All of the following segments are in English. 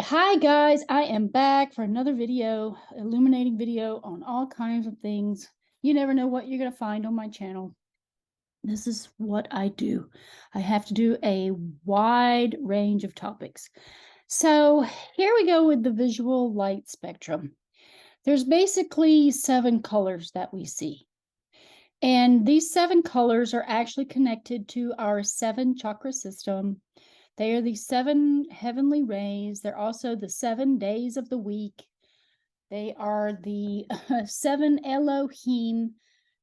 Hi guys, I am back for another video, illuminating video on all kinds of things. You never know what you're going to find on my channel. This is what I do. I have to do a wide range of topics. So here we go with the visual light spectrum. There's basically 7 colors that we see. And these 7 colors are actually connected to our 7 chakra system. They are the 7 heavenly rays. They're also the 7 days of the week. They are the 7 Elohim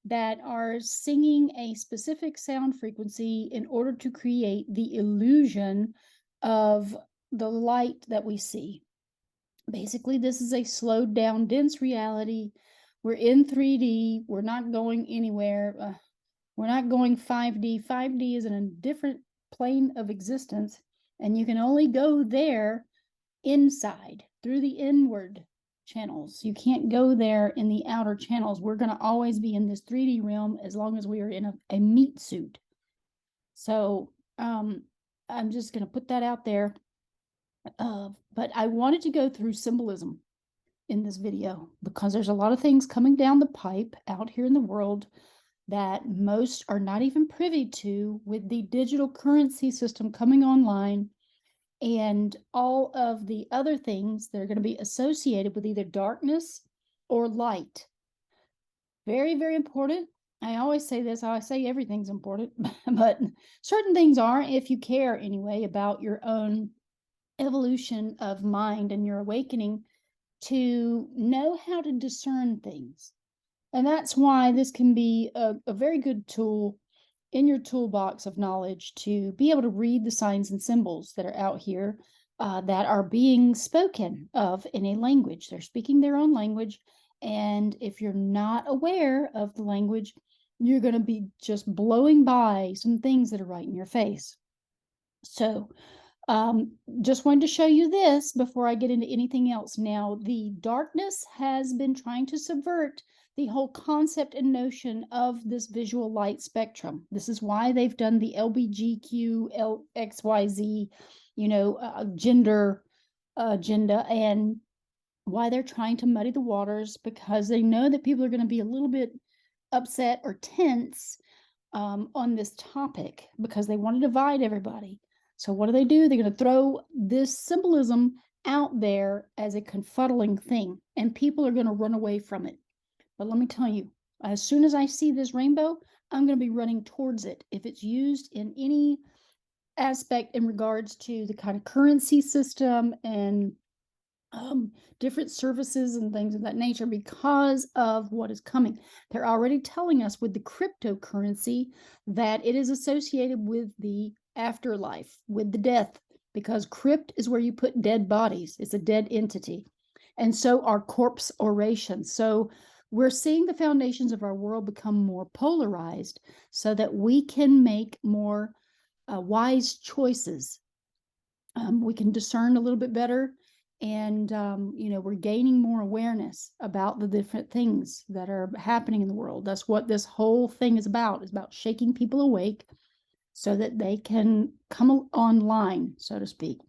that are singing a specific sound frequency in order to create the illusion of the light that we see. Basically, this is a slowed down, dense reality. We're in 3D. We're not going anywhere. We're not going 5D. 5D is in a different plane of existence, and you can only go there inside through the inward channels. You can't go there in the outer channels. We're going to always be in this 3D realm as long as we are in a meat suit. So I'm just going to put that out there. But I wanted to go through symbolism in this video because there's a lot of things coming down the pipe out here in the world that most are not even privy to, with the digital currency system coming online and all of the other things that are going to be associated with either darkness or light. Very, very important. I always say this, I say everything's important, but certain things are, if you care anyway about your own evolution of mind and your awakening, to know how to discern things. And that's why this can be a very good tool in your toolbox of knowledge to be able to read the signs and symbols that are out here that are being spoken of in a language. They're speaking their own language. And if you're not aware of the language, you're going to be just blowing by some things that are right in your face. So just wanted to show you this before I get into anything else. Now, the darkness has been trying to subvert the whole concept and notion of this visual light spectrum. This is why they've done the LBGQ, XYZ, gender agenda, and why they're trying to muddy the waters, because they know that people are going to be a little bit upset or tense on this topic because they want to divide everybody. So what do? They're going to throw this symbolism out there as a confuddling thing, and people are going to run away from it. But let me tell you, as soon as I see this rainbow, I'm going to be running towards it. If it's used in any aspect in regards to the kind of currency system and different services and things of that nature, because of what is coming. They're already telling us with the cryptocurrency that it is associated with the afterlife, with the death, because crypt is where you put dead bodies. It's a dead entity. And so are corpse orations. So we're seeing the foundations of our world become more polarized so that we can make more wise choices. We can discern a little bit better, and we're gaining more awareness about the different things that are happening in the world. That's what this whole thing is about shaking people awake so that they can come online, so to speak.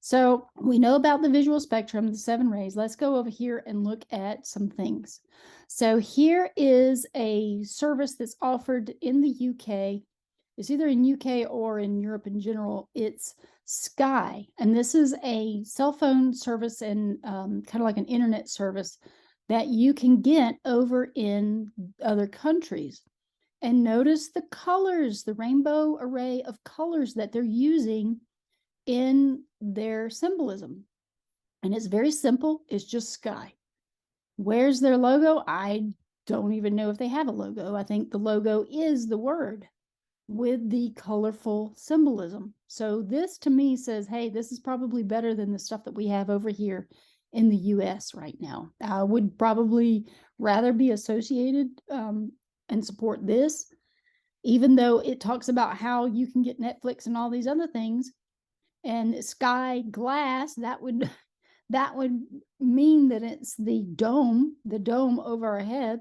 So we know about the visual spectrum, the 7 rays. Let's go over here and look at some things. So here is a service that's offered in the UK. It's either in UK or in Europe in general. It's Sky, and this is a cell phone service and kind of like an internet service that you can get over in other countries. And notice the colors, the rainbow array of colors that they're using in their symbolism. And it's very simple. It's just sky. Where's their logo? I don't even know if they have a logo. I think the logo is the word with the colorful symbolism. So this to me says, hey, this is probably better than the stuff that we have over here in the US right now. I would probably rather be associated and support this, even though it talks about how you can get Netflix and all these other things. And sky glass, that would mean that it's the dome over our head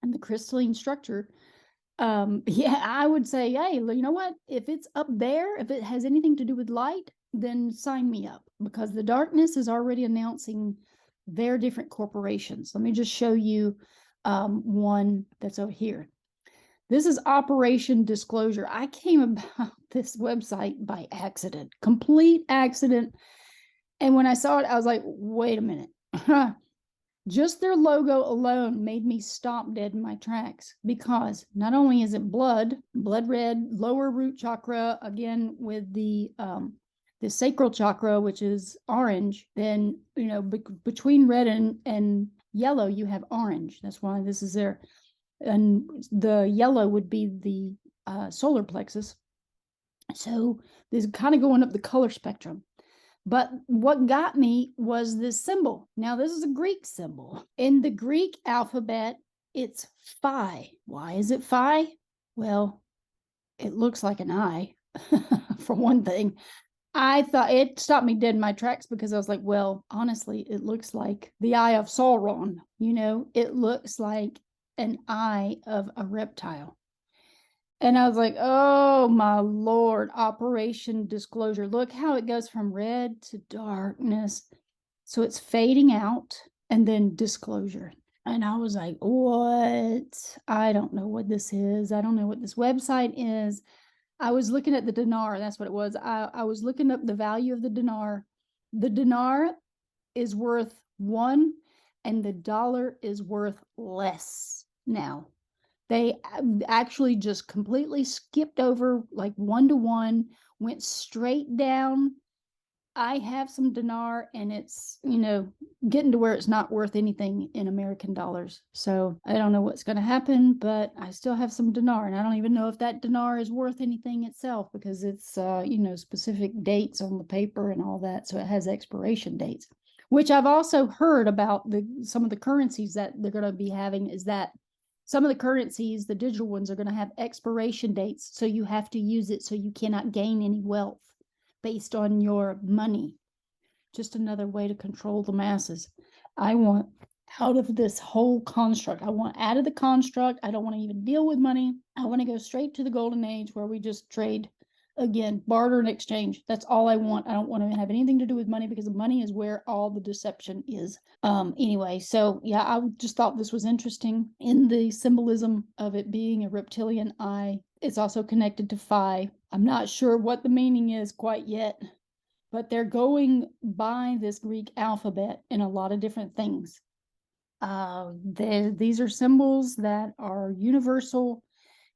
and the crystalline structure. I would say, hey, you know what? If it's up there, if it has anything to do with light, then sign me up, because the darkness is already announcing their different corporations. Let me just show you one that's over here. This is Operation Disclosure. I came about this website by accident, complete accident. And when I saw it, I was like, wait a minute. Just their logo alone made me stop dead in my tracks, because not only is it blood red, lower root chakra, again with the sacral chakra, which is orange, then, between red and yellow, you have orange. That's why this is there. And the yellow would be the solar plexus. So this is kind of going up the color spectrum. But what got me was this symbol. Now, this is a Greek symbol. In the Greek alphabet, it's phi. Why is it phi? Well, it looks like an eye, for one thing. I thought it stopped me dead in my tracks, because I was like, well, honestly, it looks like the eye of Sauron. It looks like an eye of a reptile. And I was like, oh my Lord, Operation Disclosure. Look how it goes from red to darkness. So it's fading out and then disclosure. And I was like, what? I don't know what this is. I don't know what this website is. I was looking at the dinar. That's what it was. I was looking up the value of the dinar. The dinar is worth one, and the dollar is worth less now. They actually just completely skipped over like 1-to-1, went straight down. I have some dinar, and it's, getting to where it's not worth anything in American dollars. So I don't know what's going to happen, but I still have some dinar, and I don't even know if that dinar is worth anything itself, because it's, specific dates on the paper and all that. So it has expiration dates, which I've also heard about some of the currencies that they're going to be having, is that some of the currencies, the digital ones, are going to have expiration dates. So you have to use it, so you cannot gain any wealth based on your money. Just another way to control the masses. I want out of this whole construct. I want out of the construct. I don't want to even deal with money. I want to go straight to the golden age, where we just trade, again, barter and exchange. That's all I want. I don't want to have anything to do with money, because money is where all the deception is. Anyway, so yeah, I just thought this was interesting in the symbolism of it being a reptilian eye. It's also connected to phi. I'm not sure what the meaning is quite yet, but they're going by this Greek alphabet in a lot of different things. These are symbols that are universal.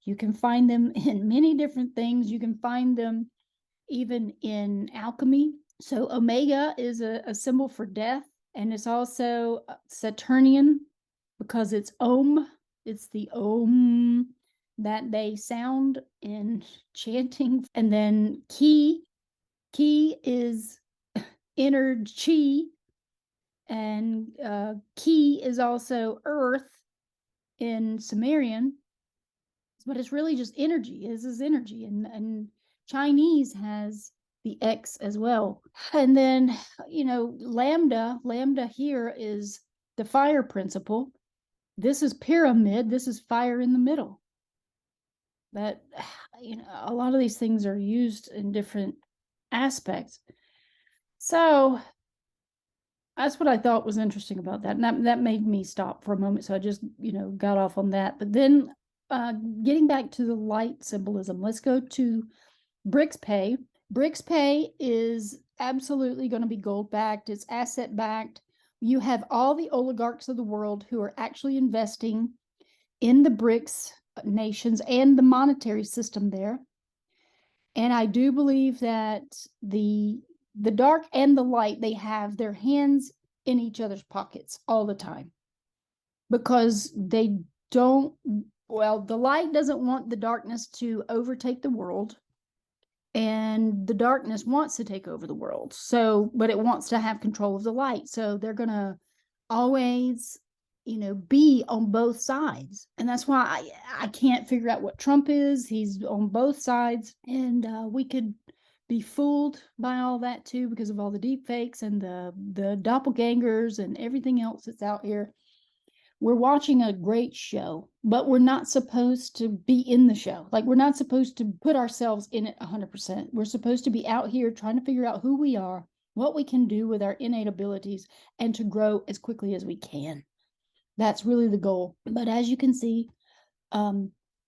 You can find them in many different things. You can find them even in alchemy. So omega is a symbol for death, and it's also Saturnian, because it's Om. It's the Om that they sound in chanting. And then Ki is inner chi, and Ki is also earth in Sumerian, but it's really just energy. This is energy, and Chinese has the X as well. And then, lambda here is the fire principle. This is pyramid. This is fire in the middle. That, a lot of these things are used in different aspects. So that's what I thought was interesting about that. And that made me stop for a moment. So I just, got off on that. But then getting back to the light symbolism, let's go to BRICS-Pay. BRICS-Pay is absolutely going to be gold backed. It's asset backed. You have all the oligarchs of the world who are actually investing in the BRICS nations and the monetary system there. And I do believe that the dark and the light, they have their hands in each other's pockets all the time, because they don't, well, the light doesn't want the darkness to overtake the world, and the darkness wants to take over the world. So, but it wants to have control of the light. So they're going to always, be on both sides. And that's why I can't figure out what Trump is. He's on both sides. And we could be fooled by all that too, because of all the deep fakes and the doppelgangers and everything else that's out here. we're watching a great show, but we're not supposed to be in the show. Like, we're not supposed to put ourselves in it 100%. We're supposed to be out here trying to figure out who we are, what we can do with our innate abilities, and to grow as quickly as we can. That's really the goal. But as you can see,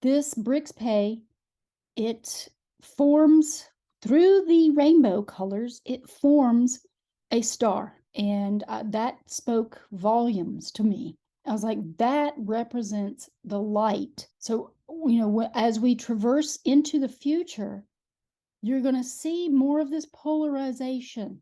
this BRICS pay, it forms through the rainbow colors, it forms a star. And that spoke volumes to me. I was like, that represents the light. So, as we traverse into the future, you're going to see more of this polarization.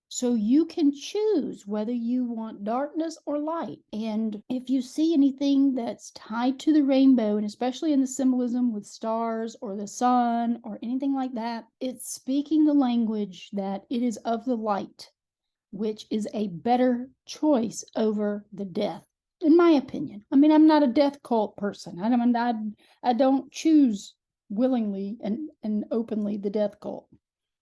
So you can choose whether you want darkness or light. And if you see anything that's tied to the rainbow, and especially in the symbolism with stars or the sun or anything like that, it's speaking the language that it is of the light, which is a better choice over the death, in my opinion. I mean, I'm not a death cult person. I don't choose willingly and openly the death cult.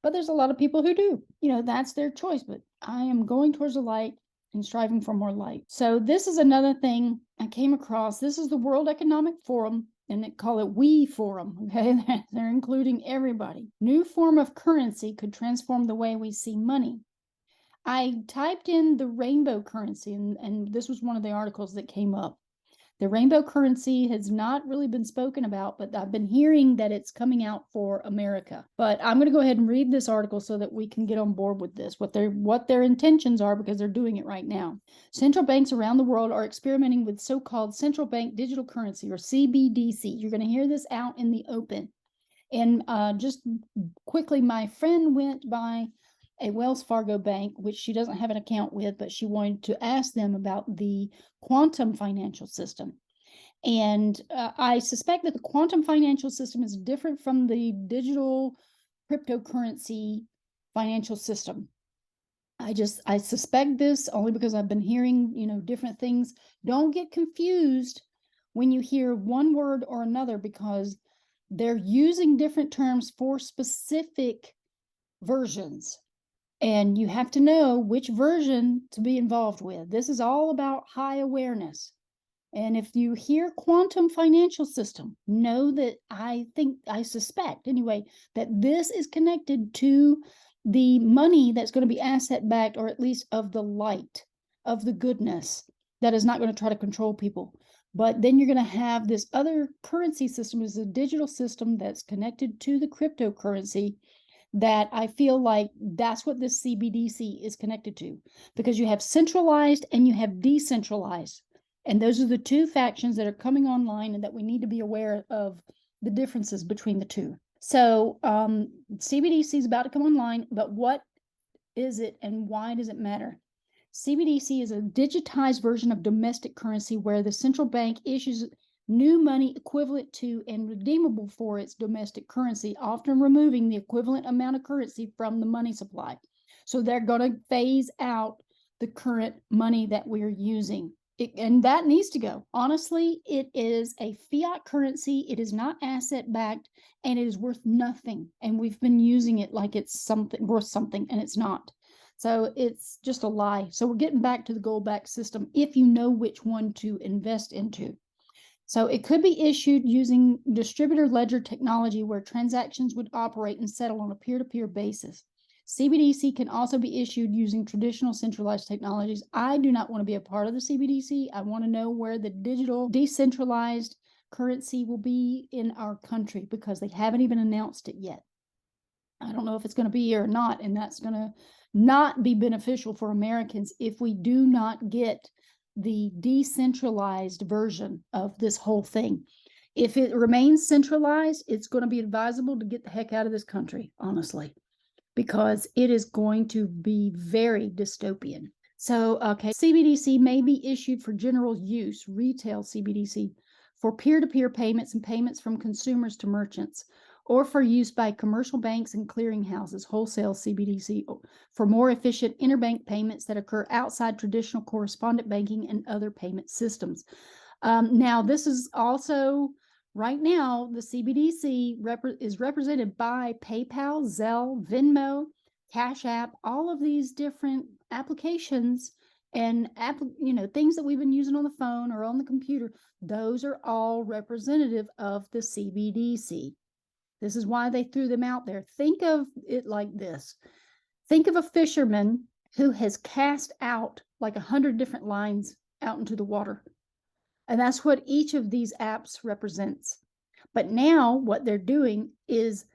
But there's a lot of people who do. That's their choice. But I am going towards the light and striving for more light. So this is another thing I came across. This is the World Economic Forum, and they call it WE Forum. Okay, they're including everybody. New form of currency could transform the way we see money. I typed in the rainbow currency, and this was one of the articles that came up. The rainbow currency has not really been spoken about, but I've been hearing that it's coming out for America. But I'm going to go ahead and read this article so that we can get on board with this, what their intentions are, because they're doing it right now. Central banks around the world are experimenting with so-called central bank digital currency, or CBDC. You're going to hear this out in the open. And just quickly, my friend went by a Wells Fargo bank, which she doesn't have an account with, but she wanted to ask them about the quantum financial system. And I suspect that the quantum financial system is different from the digital cryptocurrency financial system. I suspect this only because I've been hearing, different things. Don't get confused when you hear one word or another, because they're using different terms for specific versions. And you have to know which version to be involved with. This is all about high awareness. And if you hear quantum financial system, know that I suspect anyway, that this is connected to the money that's going to be asset backed, or at least of the light, of the goodness, that is not going to try to control people. But then you're going to have this other currency system, is a digital system that's connected to the cryptocurrency, that I feel like that's what this CBDC is connected to, because you have centralized and you have decentralized. And those are the two factions that are coming online, and that we need to be aware of the differences between the two. So CBDC is about to come online, but what is it and why does it matter? CBDC is a digitized version of domestic currency where the central bank issues new money equivalent to and redeemable for its domestic currency, often removing the equivalent amount of currency from the money supply. So they're going to phase out the current money that we're using. And that needs to go. Honestly, it is a fiat currency. It is not asset backed, and it is worth nothing. And we've been using it like it's something worth something, and it's not. So it's just a lie. So we're getting back to the gold-backed system if you know which one to invest into. So it could be issued using distributor ledger technology, where transactions would operate and settle on a peer-to-peer basis. CBDC can also be issued using traditional centralized technologies. I do not want to be a part of the CBDC. I want to know where the digital decentralized currency will be in our country, because they haven't even announced it yet. I don't know if it's going to be here or not, and that's going to not be beneficial for Americans if we do not get the decentralized version of this whole thing. If it remains centralized, it's going to be advisable to get the heck out of this country, honestly, because it is going to be very dystopian. So, okay, CBDC may be issued for general use, retail CBDC, for peer-to-peer payments and payments from consumers to merchants, or for use by commercial banks and clearinghouses, wholesale CBDC, for more efficient interbank payments that occur outside traditional correspondent banking and other payment systems. Now, this is also, right now, the CBDC is represented by PayPal, Zelle, Venmo, Cash App. All of these different applications and things that we've been using on the phone or on the computer, those are all representative of the CBDC. This is why they threw them out there. Think of it like this. Think of a fisherman who has cast out like 100 different lines out into the water. And that's what each of these apps represents. But now what they're doing is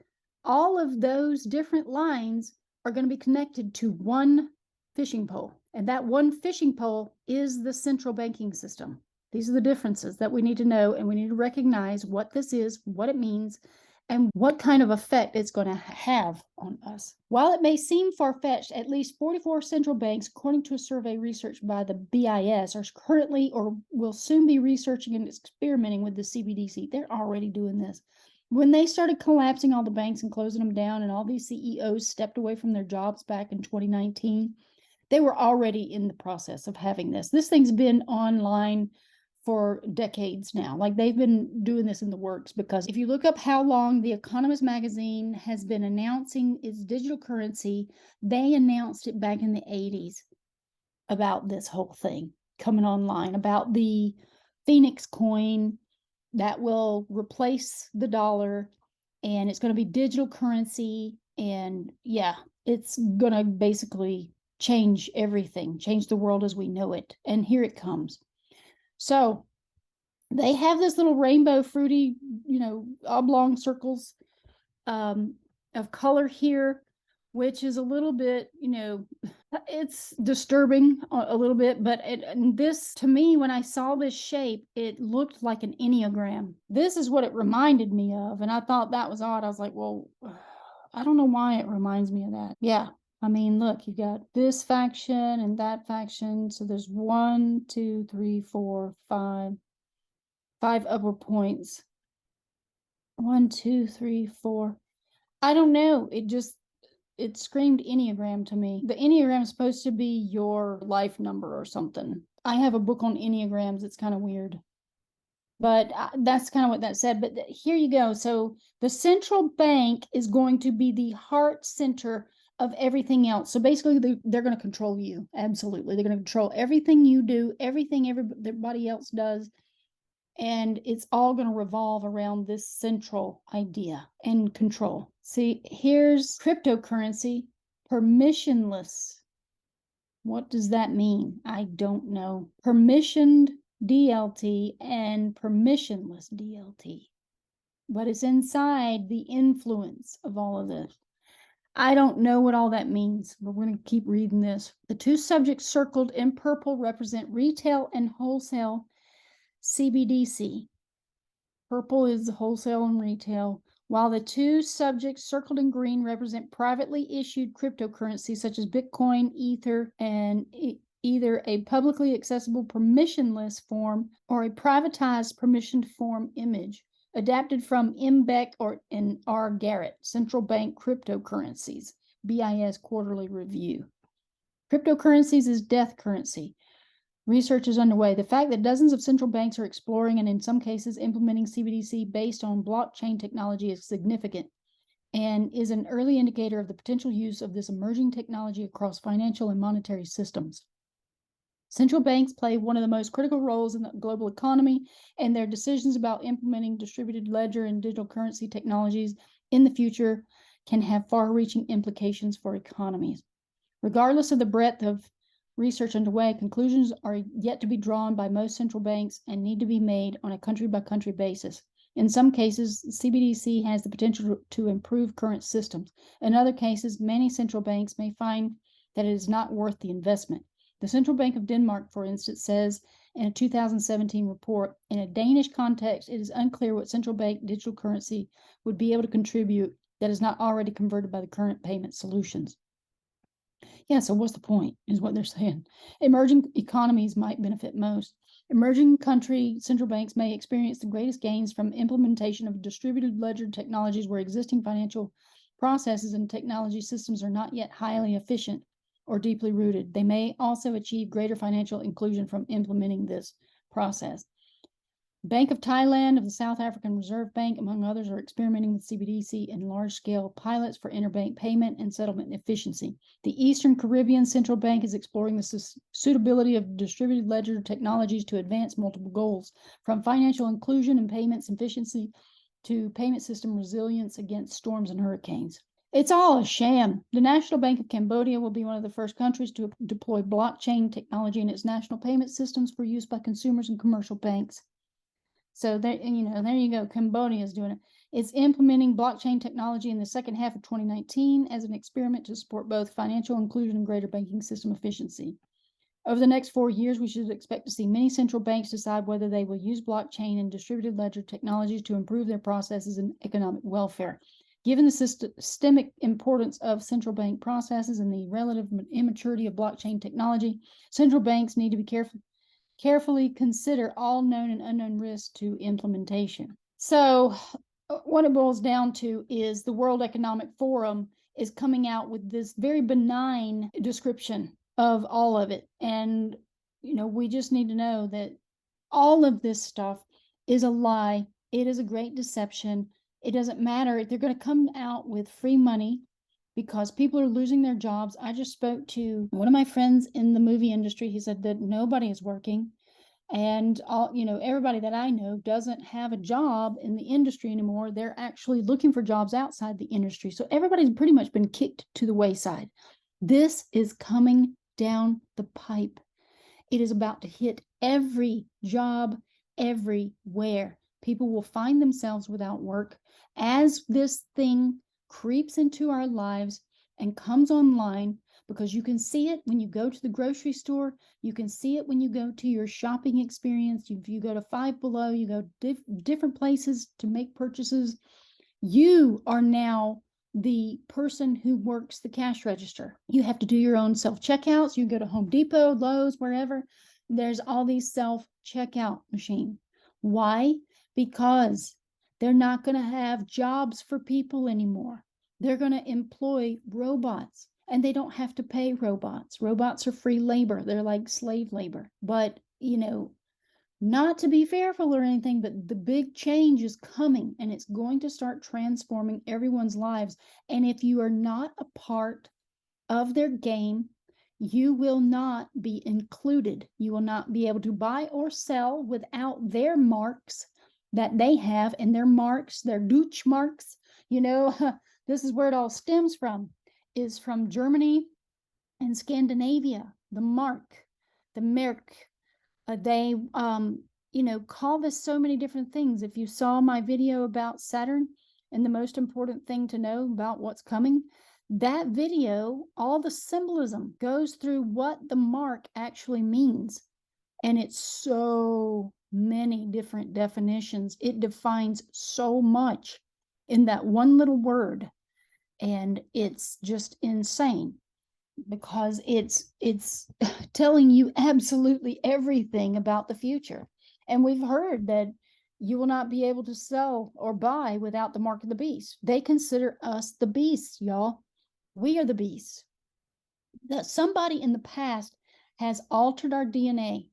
all of those different lines are going to be connected to one fishing pole. And that one fishing pole is the central banking system. These are the differences that we need to know, and we need to recognize what this is, what it means, and what kind of effect it's going to have on us. While it may seem far-fetched, at least 44 central banks, according to a survey researched by the BIS, are currently or will soon be researching and experimenting with the CBDC. They're already doing this. When they started collapsing all the banks and closing them down, and all these CEOs stepped away from their jobs back in 2019, they were already in the process of having this. This thing's been online for decades now. Like, they've been doing this in the works, because if you look up how long The Economist magazine has been announcing its digital currency, they announced it back in the 80s about this whole thing coming online, about the Phoenix coin that will replace the dollar, and it's going to be digital currency. And yeah, it's going to basically change everything, change the world as we know it. And here it comes. So they have this little rainbow fruity, oblong circles of color here, which is a little bit, it's disturbing a little bit. But this, to me, when I saw this shape, it looked like an Enneagram. This is what it reminded me of. And I thought that was odd. I was like, well, I don't know why it reminds me of that. Yeah. I mean, look, you got this faction and that faction. So there's 1, 2, 3, 4, 5 upper points. 1, 2, 3, 4. I don't know. It screamed Enneagram to me. The Enneagram is supposed to be your life number or something. I have a book on Enneagrams. It's kind of weird. But that's kind of what that said. But here you go. So the central bank is going to be the heart center of everything else. So basically, they're going to control you. Absolutely. They're going to control everything you do, everything everybody else does. And it's all going to revolve around this central idea and control. See, here's cryptocurrency, permissionless. What does that mean? I don't know. Permissioned DLT and permissionless DLT. But it's inside the influence of all of this. I don't know what all that means, but we're going to keep reading this. The two subjects circled in purple represent retail and wholesale CBDC. Purple is wholesale and retail, while the two subjects circled in green represent privately issued cryptocurrency such as Bitcoin, Ether, and either a publicly accessible permissionless form or a privatized permissioned form image, adapted from M. Beck and R. Garrett, Central Bank Cryptocurrencies, BIS Quarterly Review. Cryptocurrencies is death currency. Research is underway. The fact that dozens of central banks are exploring and in some cases implementing CBDC based on blockchain technology is significant and is an early indicator of the potential use of this emerging technology across financial and monetary systems. Central banks play one of the most critical roles in the global economy, and their decisions about implementing distributed ledger and digital currency technologies in the future can have far-reaching implications for economies. Regardless of the breadth of research underway, conclusions are yet to be drawn by most central banks and need to be made on a country-by-country basis. In some cases, CBDC has the potential to improve current systems. In other cases, many central banks may find that it is not worth the investment. The Central Bank of Denmark, for instance, says in a 2017 report, in a Danish context, it is unclear what central bank digital currency would be able to contribute that is not already converted by the current payment solutions. Yeah, so what's the point, is what they're saying. Emerging economies might benefit most. Emerging country central banks may experience the greatest gains from implementation of distributed ledger technologies where existing financial processes and technology systems are not yet highly efficient or deeply rooted. They may also achieve greater financial inclusion from implementing this process. Bank of Thailand of the South African Reserve Bank, among others, are experimenting with CBDC in large-scale pilots for interbank payment and settlement efficiency. The Eastern Caribbean Central Bank is exploring the suitability of distributed ledger technologies to advance multiple goals, from financial inclusion and payments efficiency to payment system resilience against storms and hurricanes. It's all a sham. The National Bank of Cambodia will be one of the first countries to deploy blockchain technology in its national payment systems for use by consumers and commercial banks. So there you go. Cambodia is doing it. It's implementing blockchain technology in the second half of 2019 as an experiment to support both financial inclusion and greater banking system efficiency. Over the next 4 years, we should expect to see many central banks decide whether they will use blockchain and distributed ledger technologies to improve their processes and economic welfare. Given the systemic importance of central bank processes and the relative immaturity of blockchain technology, central banks need to be carefully consider all known and unknown risks to implementation. So what it boils down to is the World Economic Forum is coming out with this very benign description of all of it. And, we just need to know that all of this stuff is a lie. It is a great deception. It doesn't matter. They're going to come out with free money because people are losing their jobs. I just spoke to one of my friends in the movie industry. He said that nobody is working, and everybody that I know doesn't have a job in the industry anymore. They're actually looking for jobs outside the industry. So everybody's pretty much been kicked to the wayside. This is coming down the pipe. It is about to hit every job everywhere. People will find themselves without work as this thing creeps into our lives and comes online, because you can see it when you go to the grocery store. You can see it when you go to your shopping experience. If you go to Five Below, you go different places to make purchases. You are now the person who works the cash register. You have to do your own self-checkouts. You go to Home Depot, Lowe's, wherever. There's all these self-checkout machines. Why? Because they're not going to have jobs for people anymore. They're going to employ robots, and they don't have to pay robots. Robots are free labor. They're like slave labor. But, not to be fearful or anything, but the big change is coming, and it's going to start transforming everyone's lives. And if you are not a part of their game, you will not be included. You will not be able to buy or sell without their marks that they have, and their marks, their Deutsch marks. This is where it all stems from, is from Germany and Scandinavia. The mark, the Merk. They call this so many different things. If you saw my video about Saturn and the most important thing to know about what's coming, that video, all the symbolism goes through what the mark actually means. And it's so many different definitions. It defines so much in that one little word. And it's just insane, because it's telling you absolutely everything about the future. And we've heard that you will not be able to sell or buy without the mark of the beast. They consider us the beasts, y'all. We are the beasts. That somebody in the past has altered our DNA.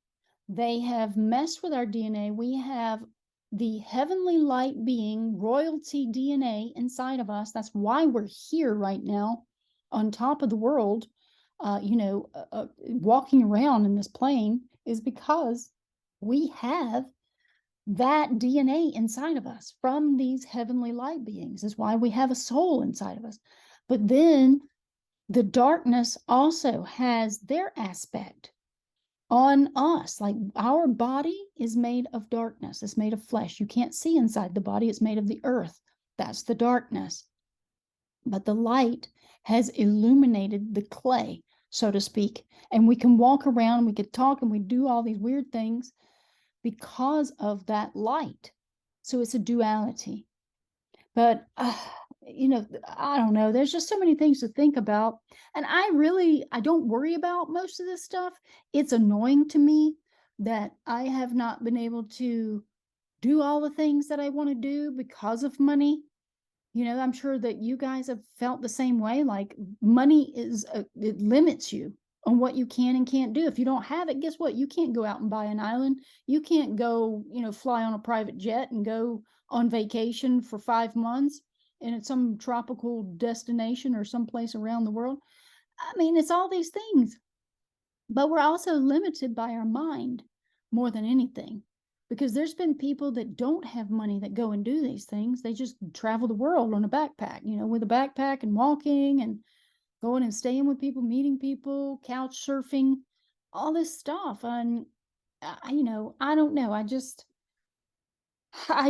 They have messed with our DNA. We have the heavenly light being, royalty DNA inside of us. That's why we're here right now on top of the world, walking around in this plane, is because we have that DNA inside of us from these heavenly light beings. Is why we have a soul inside of us. But then the darkness also has their aspect on us. Like, our body is made of darkness. It's made of flesh. You can't see inside the body. It's made of the earth. That's the darkness. But the light has illuminated the clay, so to speak. And we can walk around, and we can talk, and we do all these weird things because of that light. So it's a duality. But, I don't know. There's just so many things to think about. And I don't worry about most of this stuff. It's annoying to me that I have not been able to do all the things that I want to do because of money. I'm sure that you guys have felt the same way. Like, money it limits you on what you can and can't do. If you don't have it, guess what? You can't go out and buy an island. You can't go, fly on a private jet and go on vacation for 5 months in some tropical destination or someplace around the world. I mean, it's all these things, but we're also limited by our mind more than anything, because there's been people that don't have money that go and do these things. They just travel the world on a backpack, with a backpack and walking and going and staying with people, meeting people, couch surfing, all this stuff. And I don't know. I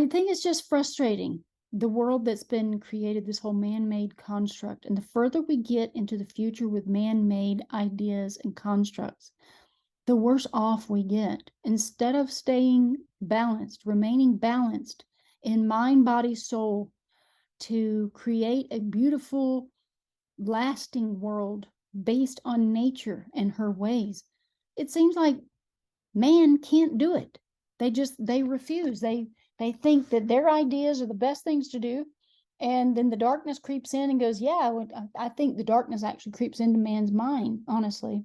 think it's just frustrating, the world that's been created, this whole man-made construct. And the further we get into the future with man-made ideas and constructs, the worse off we get. Instead of staying balanced, remaining balanced in mind, body, soul, to create a beautiful, lasting world based on nature and her ways, it seems like man can't do it. They refuse. They think that their ideas are the best things to do. And then the darkness creeps in and goes, yeah, I think the darkness actually creeps into man's mind, honestly.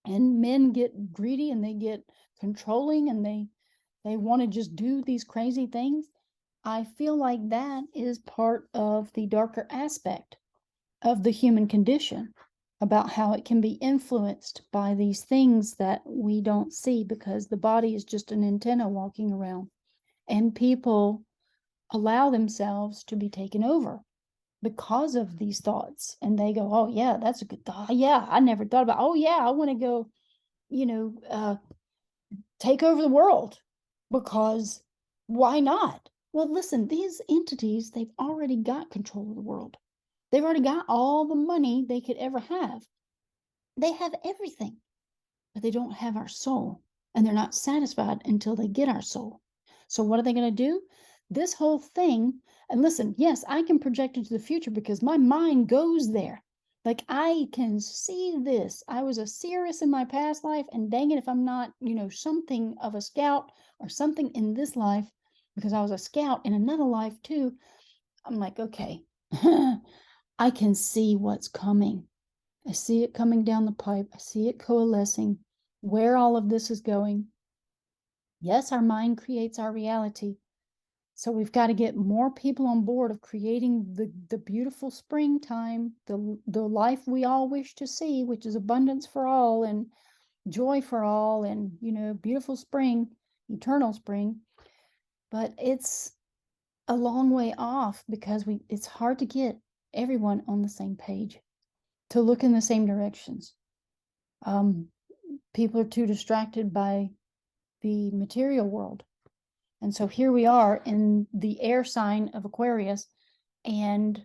And men get greedy and they get controlling, and they want to just do these crazy things. I feel like that is part of the darker aspect of the human condition, about how it can be influenced by these things that we don't see, because the body is just an antenna walking around, and people allow themselves to be taken over because of these thoughts. And they go, oh yeah, that's a good thought. Yeah, I never thought about, oh yeah, I want to go, take over the world, because why not? Well, listen, these entities, they've already got control of the world. They've already got all the money they could ever have. They have everything, but they don't have our soul. And they're not satisfied until they get our soul. So what are they going to do? This whole thing, and listen, yes, I can project into the future because my mind goes there. Like, I can see this. I was a seeress in my past life, and dang it, if I'm not, something of a scout or something in this life, because I was a scout in another life too, I'm like, okay, I can see what's coming. I see it coming down the pipe. I see it coalescing, where all of this is going. Yes, our mind creates our reality. So we've got to get more people on board of creating the beautiful springtime, the life we all wish to see, which is abundance for all and joy for all, and beautiful spring, eternal spring. But it's a long way off, because it's hard to get everyone on the same page, to look in the same directions. People are too distracted by the material world. And so here we are in the air sign of Aquarius, and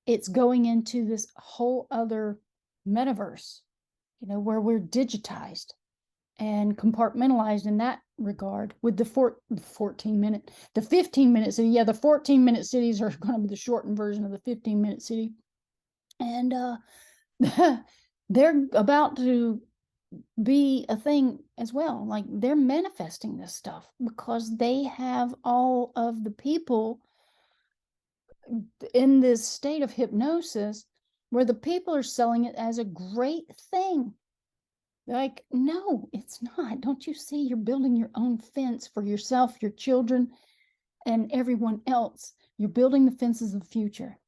it's going into this whole other metaverse, where we're digitized and compartmentalized in that regard, with the 15-minute city. Yeah, the 14-minute cities are going to be the shortened version of the 15-minute city. And they're about to be a thing as well. Like, they're manifesting this stuff because they have all of the people in this state of hypnosis, where the people are selling it as a great thing. Like, no, it's not. Don't you see? You're building your own fence for yourself, your children, and everyone else. You're building the fences of the future.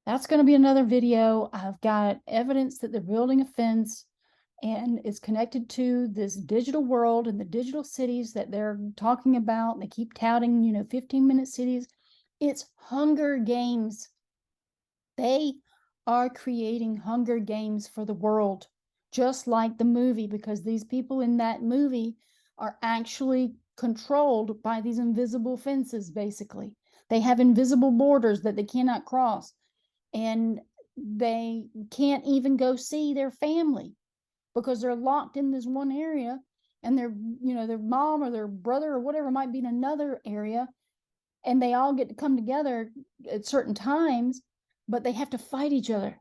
That's going to be another video. I've got evidence that they're building a fence, and it's connected to this digital world and the digital cities that they're talking about. They keep touting, 15-minute cities. It's Hunger Games. They are creating Hunger Games for the world, just like the movie, because these people in that movie are actually controlled by these invisible fences, basically. They have invisible borders that they cannot cross, and they can't even go see their family, because they're locked in this one area, and their mom or their brother or whatever might be in another area, and they all get to come together at certain times, but they have to fight each other,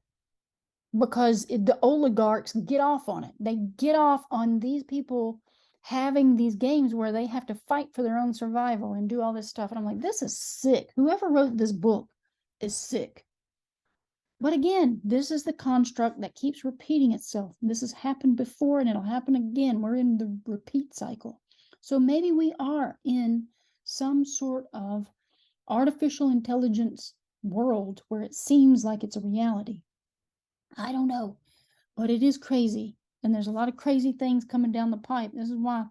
because the oligarchs get off on it. They get off on these people having these games where they have to fight for their own survival and do all this stuff. And I'm like, this is sick. Whoever wrote this book is sick. But again, this is the construct that keeps repeating itself. This has happened before and it'll happen again. We're in the repeat cycle. So maybe we are in some sort of artificial intelligence world where it seems like it's a reality. I don't know, but it is crazy. And there's a lot of crazy things coming down the pipe. This is why,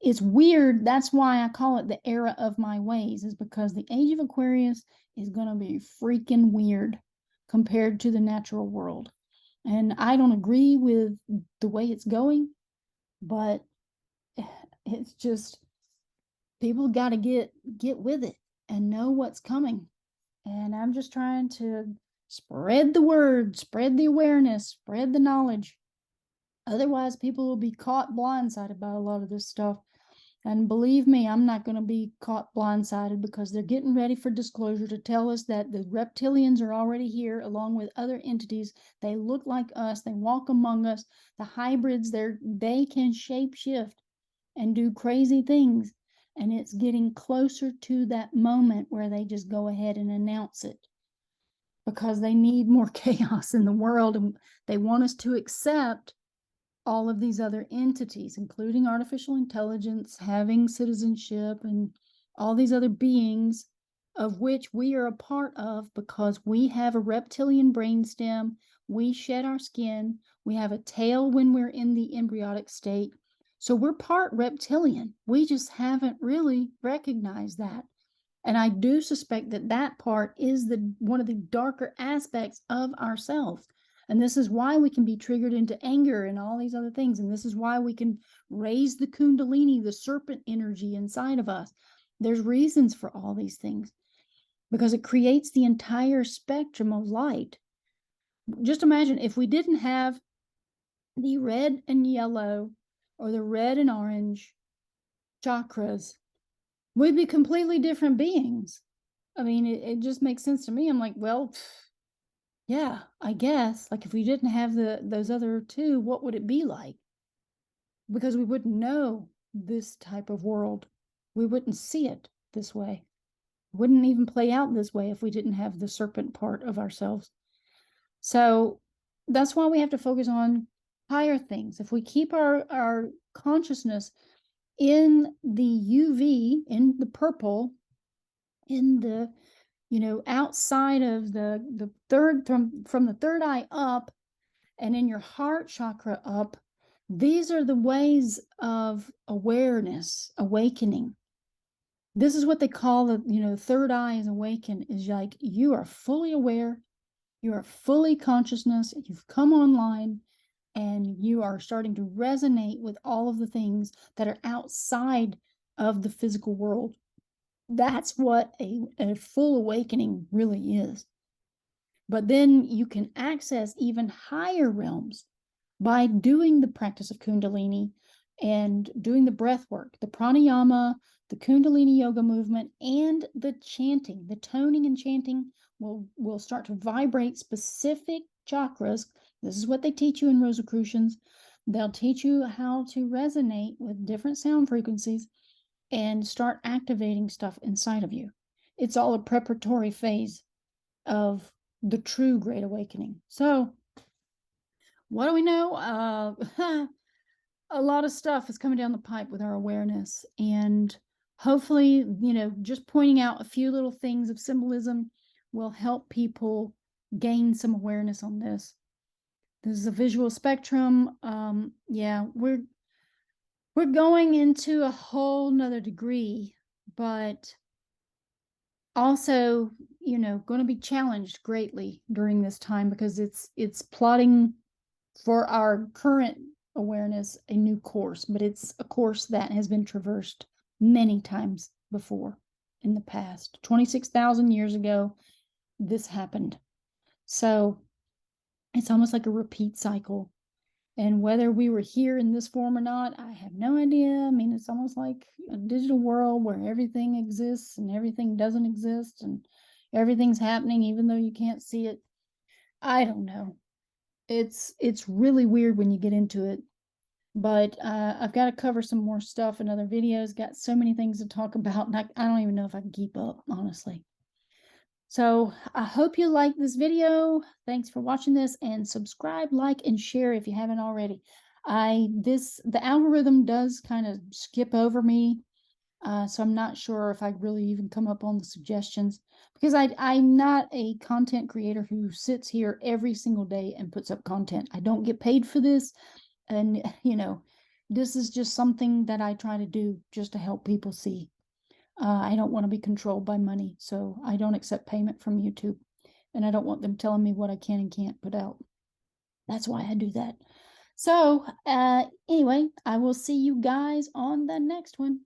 it's weird. That's why I call it the era of my ways, is because the age of Aquarius is going to be freaking weird compared to the natural world. And I don't agree with the way it's going, but it's just people got to get with it and know what's coming. And I'm just trying to spread the word, spread the awareness, spread the knowledge. Otherwise, people will be caught blindsided by a lot of this stuff. And believe me, I'm not going to be caught blindsided, because they're getting ready for disclosure to tell us that the reptilians are already here along with other entities. They look like us. They walk among us. The hybrids, they can shapeshift and do crazy things. And it's getting closer to that moment where they just go ahead and announce it, because they need more chaos in the world. And they want us to accept all of these other entities, including artificial intelligence, having citizenship, and all these other beings of which we are a part of, because we have a reptilian brainstem. We shed our skin. We have a tail when we're in the embryonic state. So we're part reptilian. We just haven't really recognized that. And I do suspect that that part is one of the darker aspects of ourselves. And this is why we can be triggered into anger and all these other things. And this is why we can raise the Kundalini, the serpent energy inside of us. There's reasons for all these things, because it creates the entire spectrum of light. Just imagine if we didn't have the red and yellow or the red and orange chakras, we'd be completely different beings. I mean, it just makes sense to me. I'm like, well, yeah, I guess. Like, if we didn't have those other two, what would it be like? Because we wouldn't know this type of world. We wouldn't see it this way. It wouldn't even play out this way if we didn't have the serpent part of ourselves. So that's why we have to focus on higher things. If we keep our consciousness in the UV, in the purple, in the outside of the third, from the third eye up, and in your heart chakra up, these are the ways of awareness, awakening. This is what they call the third eye is awakened, is like you are fully aware, you are fully consciousness, you've come online, and you are starting to resonate with all of the things that are outside of the physical world. That's what a full awakening really is. But then you can access even higher realms by doing the practice of Kundalini and doing the breath work, the pranayama, the Kundalini yoga movement, and the chanting. The toning and chanting will start to vibrate specific chakras. This is what they teach you in Rosicrucians. They'll teach you how to resonate with different sound frequencies and start activating stuff inside of you. It's all a preparatory phase of the true Great Awakening. So, what do we know? A lot of stuff is coming down the pipe with our awareness. And hopefully, just pointing out a few little things of symbolism will help people gain some awareness on this. This is a visual spectrum. Yeah, we're going into a whole nother degree, but also, going to be challenged greatly during this time, because it's plotting for our current awareness a new course, but it's a course that has been traversed many times before in the past. 26,000 years ago, this happened. So it's almost like a repeat cycle. And whether we were here in this form or not, I have no idea. I mean, it's almost like a digital world where everything exists and everything doesn't exist, and everything's happening even though you can't see it. I don't know. It's really weird when you get into it. But I've got to cover some more stuff in other videos. Got so many things to talk about, and I don't even know if I can keep up, honestly. So I hope you like this video. Thanks for watching this, and subscribe, like, and share if you haven't already. The algorithm does kind of skip over me. So I'm not sure if I really even come up on the suggestions, because I'm not a content creator who sits here every single day and puts up content. I don't get paid for this. And, this is just something that I try to do just to help people see. I don't want to be controlled by money, so I don't accept payment from YouTube. And I don't want them telling me what I can and can't put out. That's why I do that. So, anyway, I will see you guys on the next one.